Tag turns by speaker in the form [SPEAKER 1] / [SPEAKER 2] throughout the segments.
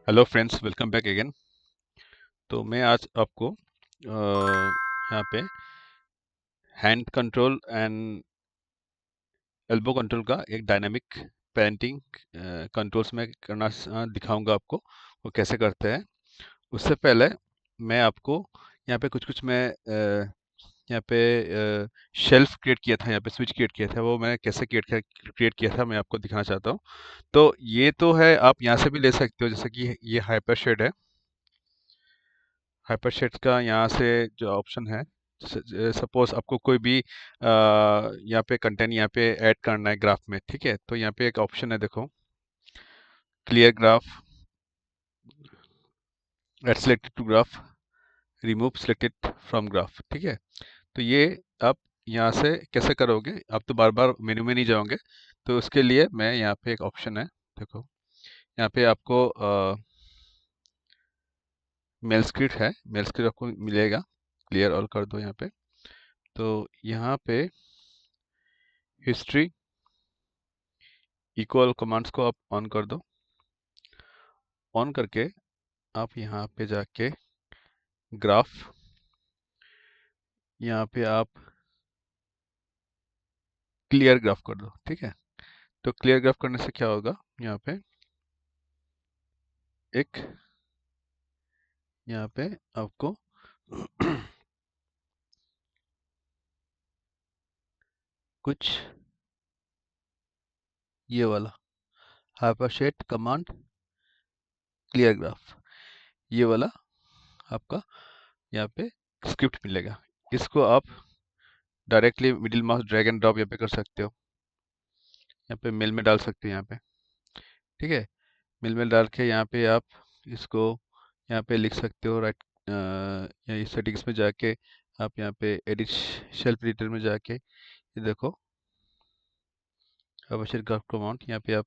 [SPEAKER 1] Hello friends, welcome back again. तो मैं आज आपको यहाँ पे hand control and elbow control का एक डायनामिक पेरेंटिंग कंट्रोल्स में करना दिखाऊंगा आपको वो कैसे करते हैं। उससे पहले मैं आपको यहाँ पे कुछ कुछ मैं यहाँ पे शेल्फ क्रिएट किया था, यहाँ पे स्विच क्रिएट किया था, वो मैं कैसे क्रिएट किया था मैं आपको दिखाना चाहता हूँ। तो ये तो है, आप यहाँ से भी ले सकते हो, जैसे कि ये हाइपर शेड है। हाइपरशेड्स का यहाँ से जो ऑप्शन है, सपोज आपको कोई भी यहाँ पे कंटेंट यहाँ पे ऐड करना है ग्राफ में, ठीक है। तो यहाँ पे एक ऑप्शन है, देखो, clear graph, add selected to graph, remove selected from graph, ठीक है। तो ये आप यहाँ से कैसे करोगे, आप तो बार बार मेन्यू में नहीं जाओगे। तो उसके लिए मैं यहाँ पे एक ऑप्शन है, देखो, यहाँ पे आपको मेल स्क्रिप्ट है, मेल स्क्रिप्ट आपको मिलेगा। क्लियर ऑल कर दो यहाँ पे। तो यहाँ पे हिस्ट्री इक्वल कमांड्स को आप ऑन कर दो। ऑन करके आप यहाँ पे जाके ग्राफ, यहाँ पे आप क्लियर ग्राफ कर दो, ठीक है। तो क्लियर ग्राफ करने से क्या होगा, यहाँ पे एक, यहाँ पे आपको कुछ ये वाला हाइपरशेड कमांड क्लियर ग्राफ, ये वाला आपका यहाँ पे स्क्रिप्ट मिलेगा। इसको आप directly middle mouse drag and drop यहाँ पे कर सकते हो, यहाँ पे मेल में डाल सकते हो यहाँ पे, ठीक है। मेल में डाल के यहाँ पे आप इसको यहाँ पे लिख सकते हो, राइट, यहाँ सेटिंग्स में जाके आप यहाँ पे एडिट शेल्फ एडिटर में जाके ये देखो, अब ग्राफ कमांड यहाँ पे आप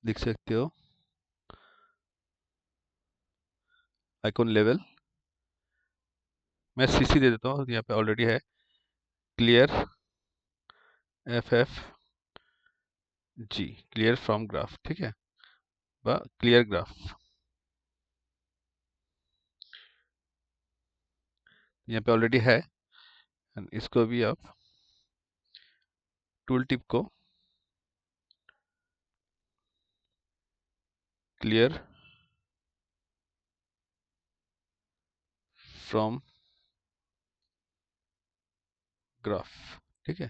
[SPEAKER 1] लिख सकते हो, आइकॉन लेवल, मैं सीसी दे देता हूँ, यहाँ पे ऑलरेडी है, clear F G, clear from graph, ठीक है, व क्लियर ग्राफ, यहाँ पे ऑलरेडी है। and इसको भी आप टूल टिप को क्लियर फ्रॉम ग्राफ, ठीक है,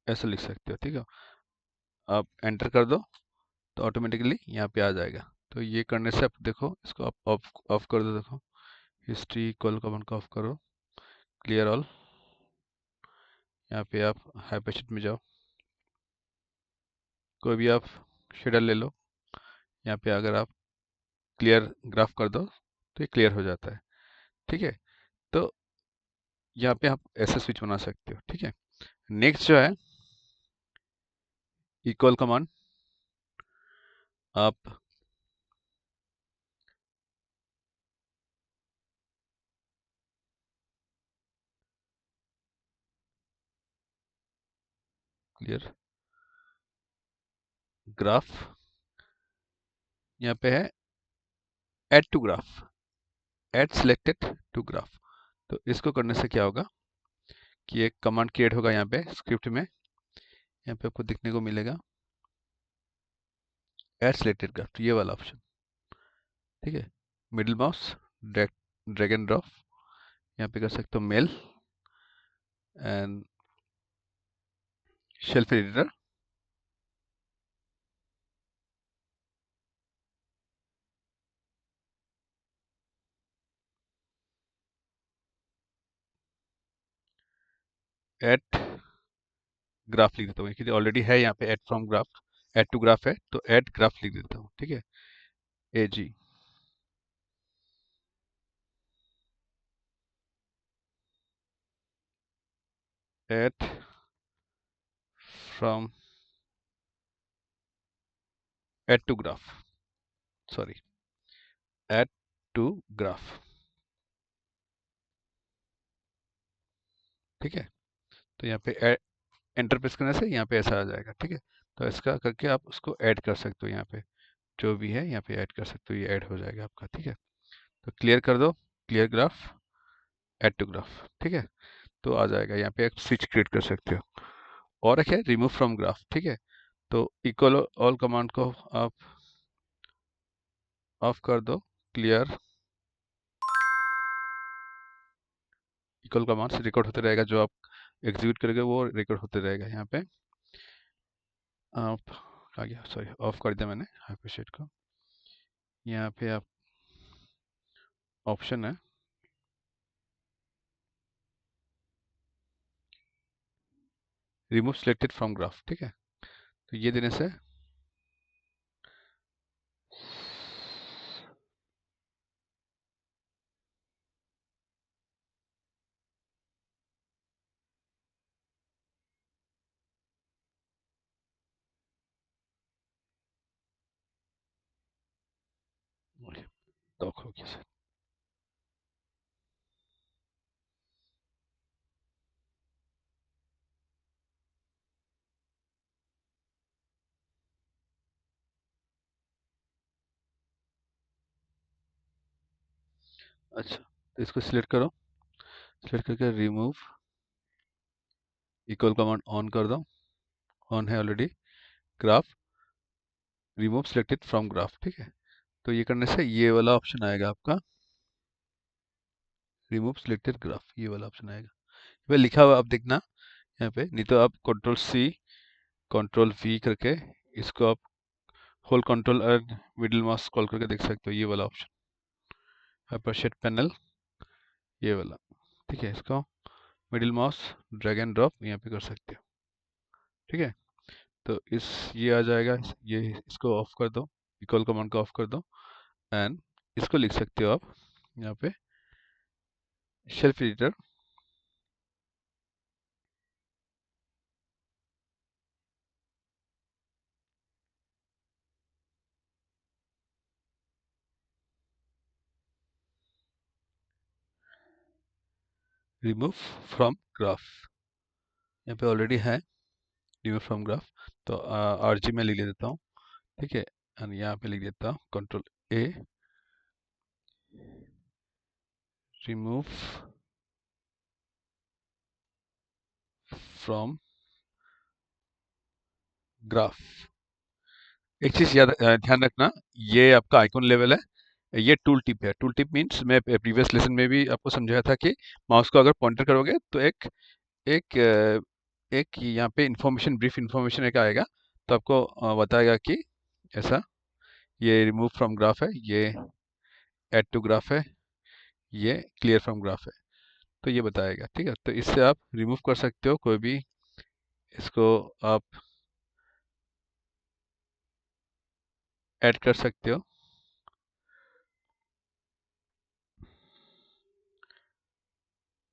[SPEAKER 1] ऐसा लिख सकते हो, ठीक है। आप एंटर कर दो तो ऑटोमेटिकली यहाँ पे आ जाएगा। तो ये करने से आप देखो, इसको आप ऑफ ऑफ कर दो, देखो, हिस्ट्री कॉल कमांड को ऑफ करो, क्लियर ऑल, यहाँ पे आप हाइपरशेड में जाओ, कोई भी आप शेडर ले लो, यहाँ पे अगर आप क्लियर ग्राफ कर दो तो ये क्लियर हो जाता है, ठीक है। तो यहाँ पे आप ऐसे स्विच बना सकते हो, ठीक है। नेक्स्ट जो है इक्वल कमांड, आप क्लियर ग्राफ, यहाँ पे है add to graph, add selected to graph. तो इसको करने से क्या होगा कि एक कमांड क्रिएट होगा यहाँ पे स्क्रिप्ट में, यहाँ पे आपको दिखने को मिलेगा ऐड सिलेक्टेड ग्राफ, तो ये वाला ऑप्शन, ठीक है। Middle mouse drag drag and drop, यहाँ पे कर सकते हो MEL and shelf editor, add graph लिख देता हूँ क्योंकि ऑलरेडी है यहाँ पे add from graph, add to graph है, तो ऐड ग्राफ लिख देता हूँ, ठीक है, ए जी, add from add to graph, sorry, add to graph, ठीक है। तो यहाँ पे एंटर प्रेस करने से यहाँ पे ऐसा आ जाएगा। ठीक है, तो इसका करके आप उसको ऐड कर सकते हो, यहाँ पे जो भी है यहाँ पे ऐड कर सकते हो, ये ऐड हो जाएगा आपका। ठीक है, तो क्लियर कर दो, clear graph, add to graph. ठीक है, तो आ जाएगा, यहाँ पे एक स्विच क्रिएट कर सकते हो। और एक है रिमूव फ्रॉम ग्राफ। ठीक है, तो इक्वल ऑल कमांड को आप ऑफ कर दो, क्लियर इक्वल कमांड से रिकॉर्ड होते रहेगा, जो आप एग्जीक्यूट करेंगे वो रिकॉर्ड होते रहेगा। यहाँ पे आप आ गया, सॉरी ऑफ कर दिया मैंने हाइपरशेड को। यहाँ पे आप ऑप्शन है रिमूव सिलेक्टेड फ्रॉम ग्राफ। ठीक है, तो ये देने से लॉक हो गया सर। अच्छा, तो इसको सिलेक्ट करो, सिलेक्ट करके रिमूव इक्वल कमांड ऑन कर दो, ऑन है already, graph remove selected from graph. ठीक है, तो ये करने से ये वाला ऑप्शन आएगा आपका, रिमूव सिलेक्टेड ग्राफ, ये वाला ऑप्शन आएगा। ये लिखा हुआ आप देखना यहाँ पे, नहीं तो आप कंट्रोल सी कंट्रोल वी करके इसको आप होल कंट्रोल और मिडिल माउस स्क्रॉल करके देख सकते हो, ये वाला ऑप्शन हाइपरशेड पैनल, ये वाला। ठीक है, इसको middle mouse drag and drop यहाँ पे कर सकते हो। ठीक है, तो ये आ जाएगा, ये इसको ऑफ कर दो, इक्वल कमांड को ऑफ कर दो, एंड इसको लिख सकते हो आप यहाँ पे shelf editor remove from graph, यहाँ पे ऑलरेडी है रिमूव फ्रॉम ग्राफ, तो आरजी में लिख देता हूँ। ठीक है, एंड यहाँ पे लिख देता हूँ control A, remove from graph. एक चीज याद ध्यान रखना, ये आपका आइकॉन लेवल है, ये टूल टिप है। टूल टिप मीन्स मैं प्रीवियस लेसन में भी आपको समझाया था कि माउस को अगर पॉइंटर करोगे तो एक एक यहाँ पे इंफॉर्मेशन, ब्रीफ इंफॉर्मेशन एक आएगा, तो आपको बताएगा कि ऐसा, ये रिमूव फ्रॉम ग्राफ है, ये ऐड टू ग्राफ है, ये क्लियर फ्रॉम ग्राफ है, तो ये बताएगा। ठीक है, तो इससे आप रिमूव कर सकते हो कोई भी, इसको आप ऐड कर सकते हो,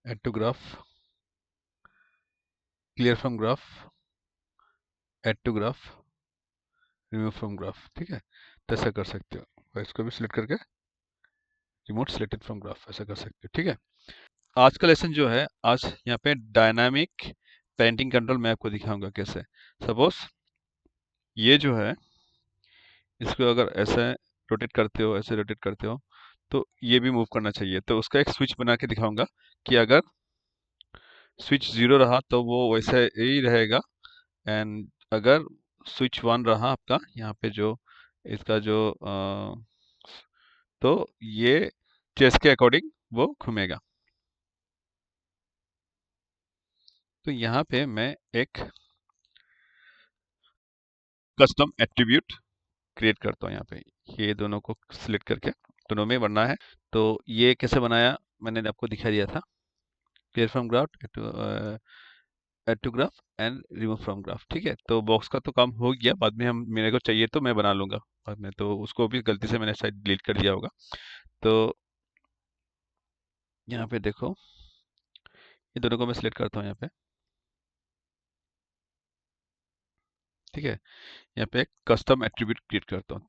[SPEAKER 1] add to graph, clear from graph, add to graph, remove from graph. ठीक है, तो ऐसा कर सकते हो, और इसको भी सिलेक्ट करके रिमूव सिलेक्टेड फ्रॉम ग्राफ ऐसा कर सकते हो। ठीक है, आज का लेसन जो है, आज यहाँ पे डायनामिक पेरेंटिंग कंट्रोल मैं आपको दिखाऊंगा कैसे। सपोज ये जो है, इसको अगर ऐसे रोटेट करते हो, ऐसे रोटेट करते हो, तो ये भी मूव करना चाहिए, तो उसका एक स्विच बना के दिखाऊंगा कि अगर स्विच 0 रहा तो वो वैसे ही रहेगा, एंड अगर स्विच 1 रहा आपका, यहाँ पे जो इसका जो तो ये चेस के अकॉर्डिंग वो घूमेगा। तो यहाँ पे मैं एक कस्टम एट्रीब्यूट क्रिएट करता हूँ, यहाँ पे ये दोनों को सिलेक्ट करके दोनों में बनना है। तो ये कैसे बनाया मैंने आपको दिखा दिया था, clear from graph, add to graph and remove from graph. ठीक है, तो बॉक्स का तो काम हो गया, बाद में हम मेरे को चाहिए तो मैं बना लूंगा बाद में, तो उसको भी गलती से मैंने शायद डिलीट कर दिया होगा। तो यहाँ पे देखो, ये दोनों को मैं सिलेक्ट करता हूँ यहाँ पे। ठीक है, यहाँ पे एक कस्टम एट्रीब्यूट क्रिएट करता हूँ,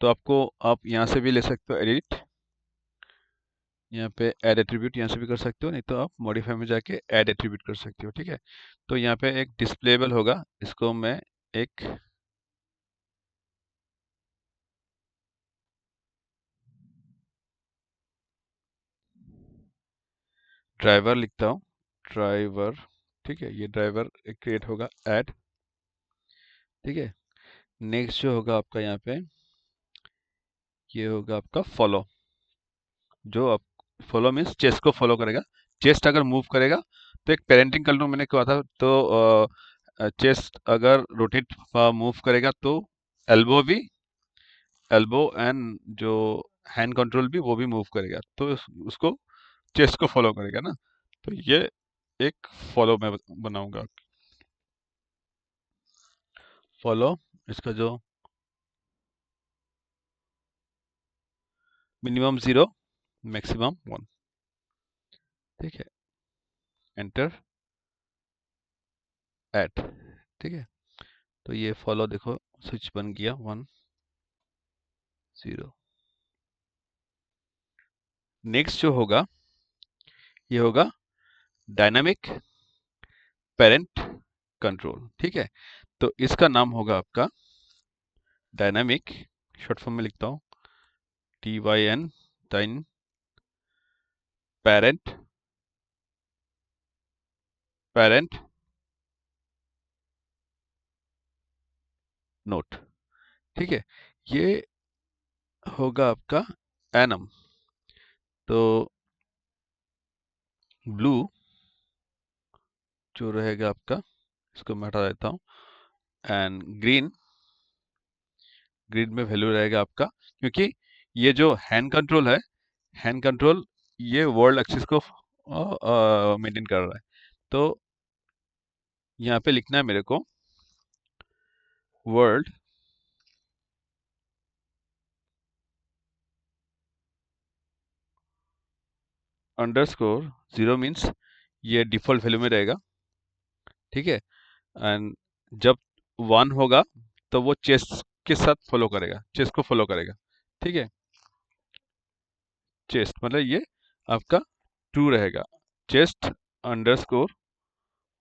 [SPEAKER 1] तो आपको, आप यहाँ से भी ले सकते हो एडिट, यहाँ पे ऐड एट्रीब्यूट यहाँ से भी कर सकते हो, नहीं तो आप मॉडिफाई में जाके ऐड एट्रीब्यूट कर सकते हो। ठीक है, तो यहाँ पे एक डिस्प्लेबल होगा, इसको मैं एक ड्राइवर लिखता हूँ, ड्राइवर। ठीक है, ये ड्राइवर क्रिएट होगा ऐड। ठीक है, नेक्स्ट जो होगा आपका यहाँ पे, ये होगा आपका फॉलो। जो आप फॉलो मीन्स चेस्ट को फॉलो करेगा। चेस्ट अगर मूव करेगा तो एक पेरेंटिंग कंट्रोल मैंने कहा था, तो चेस्ट अगर रोटेट मूव करेगा तो एल्बो भी, एल्बो एंड जो हैंड कंट्रोल भी वो भी मूव करेगा, तो उसको चेस्ट को फॉलो करेगा ना। तो ये एक फॉलो मैं बनाऊंगा। फॉलो, इसका जो मिनिमम 0, मैक्सिमम 1। ठीक है, एंटर ऐड। ठीक है, तो ये फॉलो देखो स्विच बन गया 1 0। नेक्स्ट जो होगा ये होगा डायनामिक पेरेंट कंट्रोल। ठीक है, तो इसका नाम होगा आपका डायनामिक, शॉर्ट फॉर्म में लिखता हूँ TYN, डाइन पेरेंट, पेरेंट नोट। ठीक है, ये होगा आपका एनम। तो ब्लू जो रहेगा आपका, इसको मैं हटा देता हूँ, एंड ग्रीन, ग्रीन में वैल्यू रहेगा आपका, क्योंकि ये जो हैंड कंट्रोल है, हैंड कंट्रोल ये वर्ल्ड एक्सिस को मेंटेन कर रहा है। तो यहाँ पे लिखना है मेरे को वर्ल्ड अंडरस्कोर 0 मीन्स ये डिफॉल्ट वैल्यू में रहेगा। ठीक है, एंड जब 1 होगा तो वो चेस्ट के साथ फॉलो करेगा, चेस्ट को फॉलो करेगा। ठीक है, चेस्ट मतलब ये आपका ट्रू रहेगा, चेस्ट अंडरस्कोर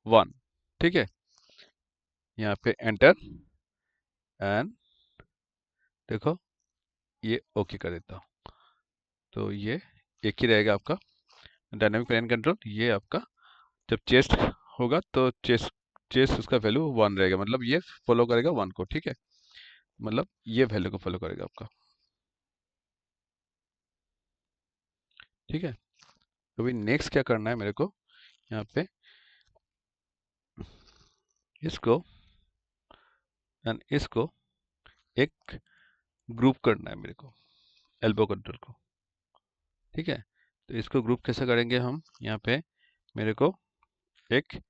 [SPEAKER 1] 1। ठीक है, यहाँ पे एंटर एंड देखो ये ओके कर देता हूँ, तो ये एक ही रहेगा आपका डायनामिक पेरेंट कंट्रोल। ये आपका जब चेस्ट होगा तो चेस्ट चेस्ट उसका वैल्यू 1 रहेगा, मतलब ये फॉलो करेगा 1 को। ठीक है, मतलब ये वैल्यू को फॉलो करेगा आपका। ठीक है, तो अभी नेक्स्ट क्या करना है मेरे को, यहाँ पे इसको एंड इसको एक ग्रुप करना है मेरे को, एल्बो कंट्रोल को। ठीक है, तो इसको ग्रुप कैसे करेंगे हम, यहाँ पे मेरे को एक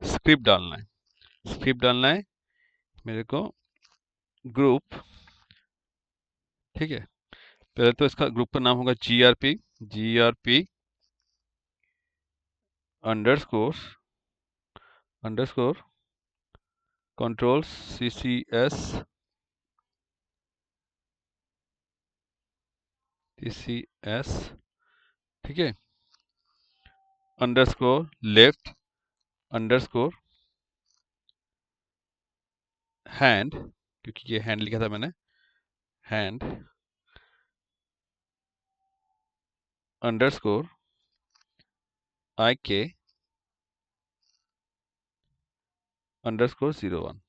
[SPEAKER 1] स्क्रिप्ट डालना है, स्क्रिप्ट डालना है मेरे को ग्रुप। ठीक है, पहले तो इसका ग्रुप का नाम होगा GRP underscore underscore control CCS। ठीक है, अंडरस्कोर लेफ्ट अंडरस्कोर हैंड, क्योंकि ये हैंड लिखा था मैंने, हैंड अंडरस्कोर IK अंडरस्कोर 01।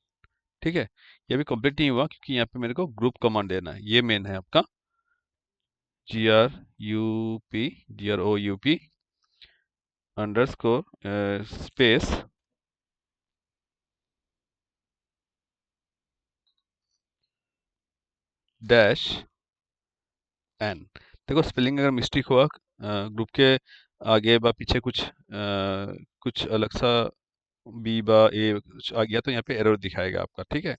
[SPEAKER 1] ठीक है, ये अभी कंप्लीट नहीं हुआ क्योंकि यहाँ पे मेरे को ग्रुप कमांड देना है। ये मेन है आपका GRUP underscore space dash N. देखो स्पेलिंग अगर मिस्टेक हुआ ग्रुप के आगे बा पीछे कुछ अलग सा बी बा ए कुछ आ गया तो यहाँ पे एरर दिखाएगा आपका। ठीक है,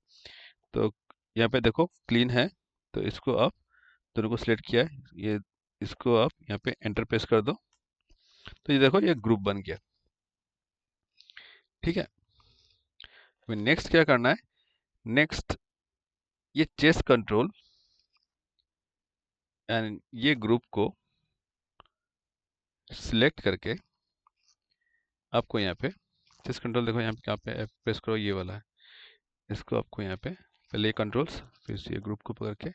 [SPEAKER 1] तो यहाँ पे देखो क्लीन है, तो इसको आप दोनों को सिलेक्ट किया है, ये इसको आप यहाँ पे एंटर प्रेस कर दो, तो ये देखो ये ग्रुप बन गया। ठीक है, नेक्स्ट क्या करना है, नेक्स्ट ये चेस्ट कंट्रोल एंड ये ग्रुप को सिलेक्ट करके आपको यहाँ पे चेस्ट कंट्रोल देखो, यहाँ पे प्रेस करो, ये वाला है, इसको आपको यहाँ पे पहले कंट्रोल्स, फिर ये ग्रुप को पकड़ के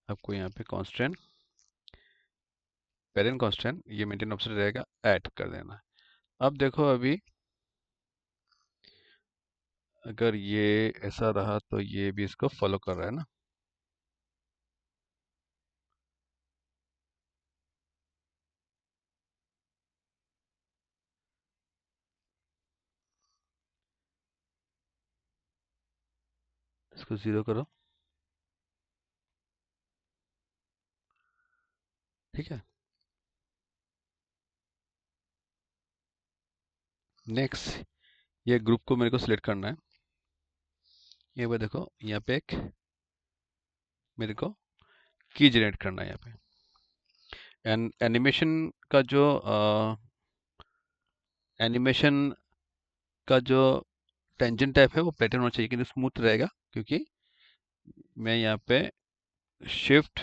[SPEAKER 1] आपको यहाँ पे कांस्टेंट, पेरेंट कांस्टेंट, ये मेंटेन ऑप्शन रहेगा, ऐड कर देना। अब देखो अभी अगर ये ऐसा रहा तो ये भी इसको फॉलो कर रहा है ना। इसको 0 करो, ठीक है। नेक्स्ट ये ग्रुप को मेरे को सिलेक्ट करना है। ये वो देखो यहाँ पे एक मेरे को की जनरेट करना है यहाँ पे। एनिमेशन का जो एनिमेशन का जो टेंजेंट टाइप है वो पैटर्न होना चाहिए, कि स्मूथ रहेगा, क्योंकि मैं यहाँ पे शिफ्ट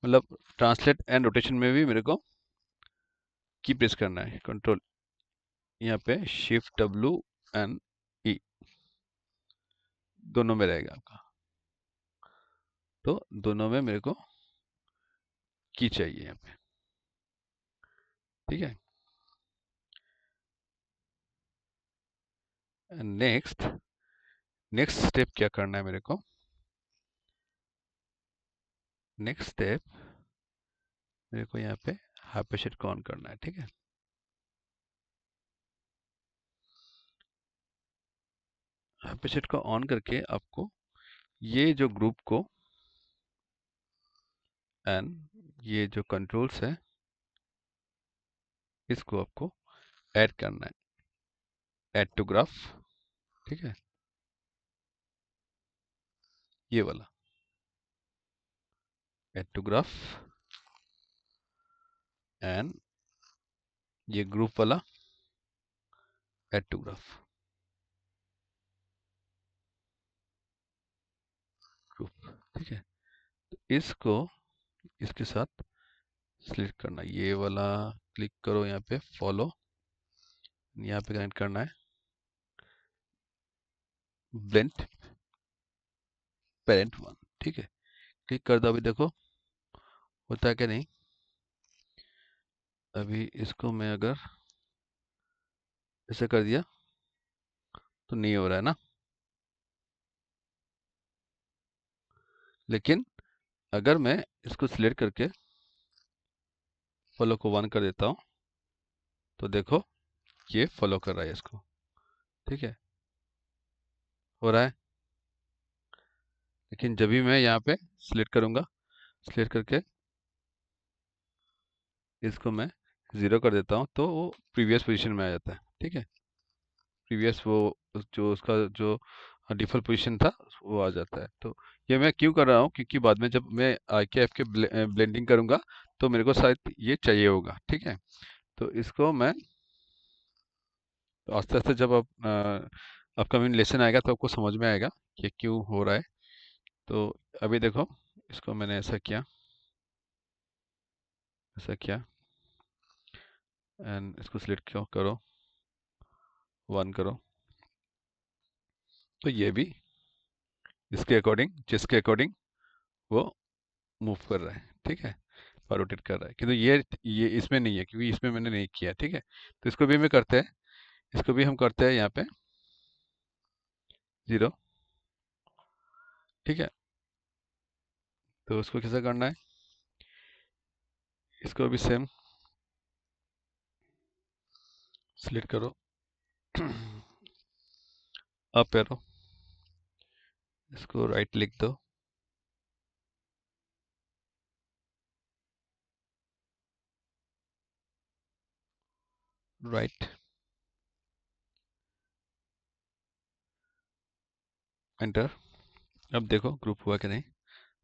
[SPEAKER 1] मतलब ट्रांसलेट एंड रोटेशन में भी मेरे को की प्रेस करना है, कंट्रोल यहाँ पे शिफ्ट W एंड E दोनों में रहेगा आपका, तो दोनों में मेरे को की चाहिए यहाँ पे, ठीक है। नेक्स्ट नेक्स्ट स्टेप क्या करना है मेरे को, नेक्स्ट स्टेप मेरे को यहाँ पे हाइपरशेड को ऑन करना है, ठीक है। हाइपरशेड को ऑन करके आपको ये जो ग्रुप को एंड ये जो कंट्रोल्स है इसको आपको ऐड करना है, ऐड टू ग्राफ, ठीक है, ये वाला ऐड टू ग्राफ एंड ये ग्रुप वाला ऐड टू ग्राफ, ग्रुप, ठीक है। तो इसको इसके साथ सिलेक्ट करना, ये वाला क्लिक करो, यहाँ पे फॉलो, यहाँ पे कनेक्ट करना है ब्लेंड पेरेंट वन, ठीक है। क्लिक कर दो, अभी देखो होता है कि नहीं। अभी इसको मैं अगर ऐसे कर दिया तो नहीं हो रहा है ना, लेकिन अगर मैं इसको सिलेक्ट करके फॉलो को 1 कर देता हूँ तो देखो ये फॉलो कर रहा है इसको, ठीक है, हो रहा है। लेकिन जब भी मैं यहाँ पे सिलेक्ट करूँगा, सिलेक्ट करके इसको मैं 0 कर देता हूँ तो वो प्रीवियस पोजीशन में आ जाता है, ठीक है। प्रीवियस वो जो उसका जो डिफ़ॉल्ट पोजीशन था वो आ जाता है। तो ये मैं क्यों कर रहा हूँ, क्योंकि बाद में जब मैं IKF के ब्लेंडिंग करूँगा तो मेरे को शायद ये चाहिए होगा, ठीक है। तो इसको मैं तो आस्ते आस्ते जब आप अपकमिंग लेसन आएगा तो आपको समझ में आएगा कि क्यों हो रहा है। तो अभी देखो इसको मैंने ऐसा किया एंड इसको सिलेक्ट क्यों करो, 1 करो, तो ये भी इसके अकॉर्डिंग, जिसके अकॉर्डिंग वो मूव कर रहा है, ठीक है, और रोटेट कर रहा है। किंतु ये इसमें नहीं है, क्योंकि इसमें मैंने नहीं किया, ठीक है। तो इसको भी मैं करते हैं, इसको भी हम करते हैं यहाँ पे 0, ठीक है। तो उसको कैसे करना है, इसको भी सेम सिलेक्ट करो, अप एरो, इसको राइट लिख दो, राइट एंटर। अब देखो ग्रुप हुआ कि नहीं,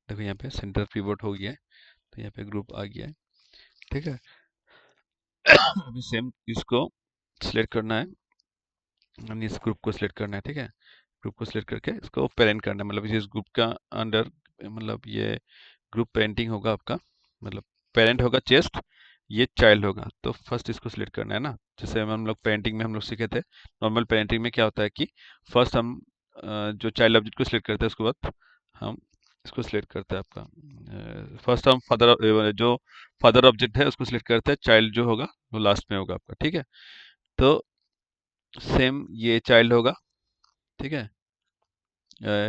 [SPEAKER 1] देखो यहाँ पे सेंटर पिवोट हो गया है, तो यहाँ पे ग्रुप आ गया है, ठीक है। अभी सेम इसको सिलेक्ट करना है, यानी इस ग्रुप को सिलेक्ट करना है, ठीक है। ग्रुप को सिलेक्ट करके इसको पेरेंट करना है, मतलब इस ग्रुप का अंडर, मतलब ये ग्रुप पेरेंटिंग होगा आपका, मतलब पेरेंट होगा चेस्ट, ये चाइल्ड होगा, तो फर्स्ट इसको सिलेक्ट करना है ना। जैसे हम लोग पेरेंटिंग में हम लोग सीखे थे, नॉर्मल पेरेंटिंग में क्या होता है कि फर्स्ट हम जो चाइल्ड ऑब्जेक्ट को सिलेक्ट करते हैं, उसके बाद हम इसको सिलेक्ट करते हैं आपका। फर्स्ट हम फादर, जो फादर ऑब्जेक्ट है उसको सिलेक्ट करते हैं, चाइल्ड जो होगा वो लास्ट में होगा आपका, ठीक है। तो सेम ये चाइल्ड होगा, ठीक है।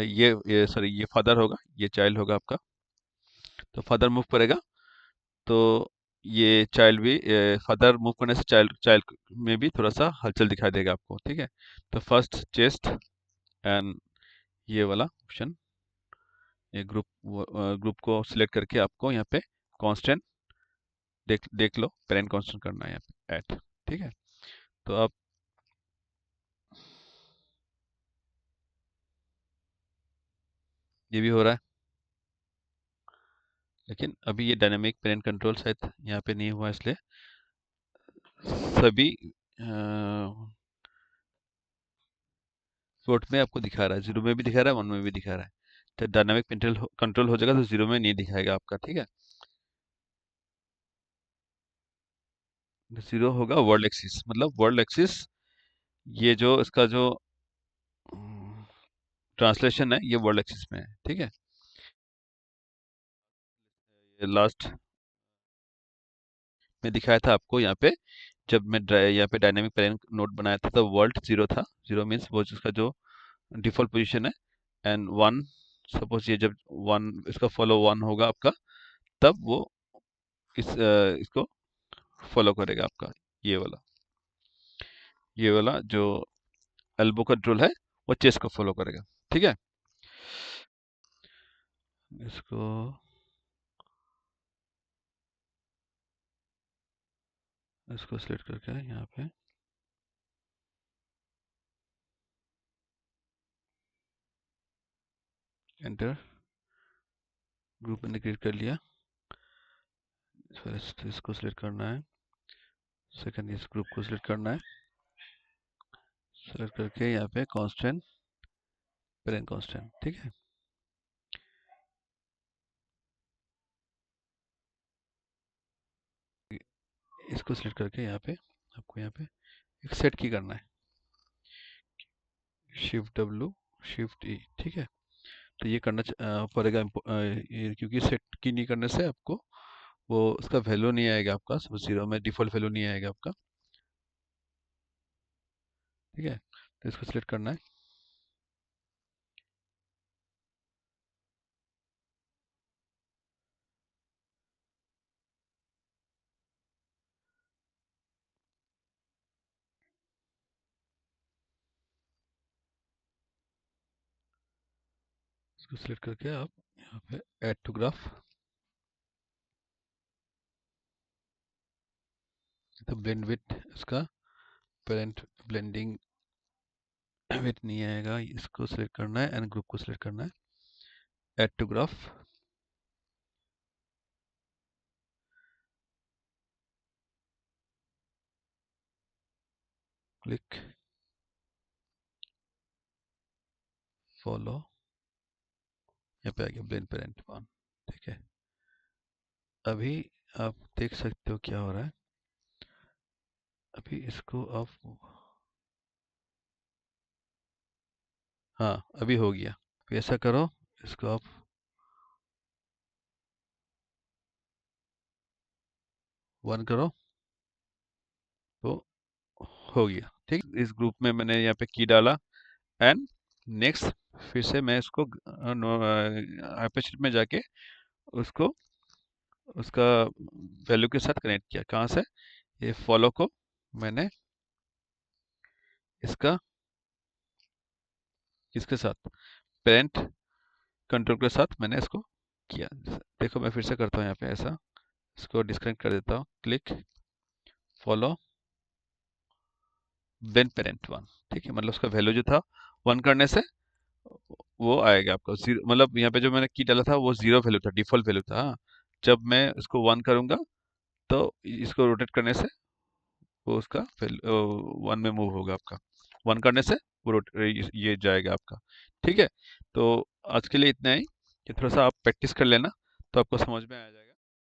[SPEAKER 1] ये सॉरी, ये फादर होगा, ये चाइल्ड होगा आपका। तो फादर मूव करेगा तो ये चाइल्ड भी, फादर मूव करने से चाइल्ड चाइल्ड में भी थोड़ा सा हलचल दिखाई देगा आपको, ठीक है। तो फर्स्ट चेस्ट एंड ये वाला ऑप्शन, ये ग्रुप को सिलेक्ट करके आपको यहाँ पे कांस्टेंट देख लो, पेरेंट कांस्टेंट करना है यहाँ पे ऐड, ठीक है। तो अब ये भी हो रहा है, लेकिन अभी ये डायनामिक पेरेंट कंट्रोल शायद यहाँ पे नहीं हुआ, इसलिए सभी फ्लोट में आपको दिखा रहा है, जीरो में भी दिखा रहा है, वन में भी दिखा रहा है। तो डायनामिक कंट्रोल हो जाएगा तो जीरो में नहीं दिखाएगा आपका, ठीक है। जीरो होगा वर्ल्ड एक्सिस, मतलब वर्ल्ड एक्सिस, ये जो इसका जो ट्रांसलेशन है ये वर्ल्ड एक्सिस में है, ठीक है। ये लास्ट में दिखाया था आपको यहाँ पे, जब मैं यहाँ पे डायनामिक पेरेंट नोट बनाया था तो वर्ल्ड जीरो था। जीरो मीन्स वो इसका जो डिफॉल्ट पोजीशन है, एंड वन, सपोज ये जब वन, इसका फॉलो वन होगा आपका, तब वो इसको फॉलो करेगा आपका, ये वाला, ये वाला जो एल्बो कंट्रोल है वो चेस को फॉलो करेगा, ठीक है। इसको इसको सिलेक्ट करके यहाँ पे एंटर, ग्रुप मैंने क्रिएट कर लिया। फर्स्ट इसको सिलेक्ट करना है, सेकंड इस ग्रुप को सिलेक्ट करना है, सिलेक्ट करके यहाँ पे कांस्टेंट, पेरेंट कांस्टेंट, ठीक है। इसको सिलेक्ट करके यहाँ पे आपको यहाँ पे एक सेट की करना है, शिफ्ट डब्ल्यू, शिफ्ट ई, ठीक है। तो ये करना पड़ेगा, क्योंकि सेट की नहीं करने से आपको वो उसका वैल्यू नहीं आएगा आपका, सब जीरो में डिफॉल्ट वैल्यू नहीं आएगा आपका, ठीक है। तो इसको सिलेक्ट करना है, इसको सिलेक्ट करके आप यहाँ पे ऐड टू ग्राफ, तो ब्लेंड विथ इसका पेरेंट ब्लेंडिंग विथ नहीं आएगा, इसको सिलेक्ट करना है एंड ग्रुप को सिलेक्ट करना है, add to graph, click, follow, यहाँ पे आ गया ब्लेंड पेरेंट वन, ठीक है। अभी आप देख सकते हो क्या हो रहा है, अभी इसको आप, हाँ अभी हो गया। तो ऐसा करो, इसको आप वन करो तो हो गया, ठीक। इस ग्रुप में मैंने यहाँ पे की डाला, एंड नेक्स्ट फिर से मैं इसको हाइपरशीट में जाके उसको उसका वैल्यू के साथ कनेक्ट किया, कहाँ से, ये फॉलो को मैंने इसका किसके साथ, पेरेंट कंट्रोल के साथ मैंने इसको किया। देखो मैं फिर से करता हूँ यहाँ पे ऐसा, इसको डिस्कनेक्ट कर देता हूँ, click, follow, then parent one, ठीक है। मतलब उसका वैल्यू जो था वन करने से वो आएगा आपका जीरो, मतलब यहाँ पे जो मैंने की डाला था वो जीरो वैल्यू था, डिफॉल्ट वैल्यू था, हाँ। जब मैं इसको वन करूंगा तो इसको रोटेट करने से वो उसका वन में मूव होगा आपका, वन करने से वो ये जाएगा आपका, ठीक है। तो आज के लिए इतना ही, कि थोड़ा सा आप प्रैक्टिस कर लेना तो आपको समझ में आ जाएगा।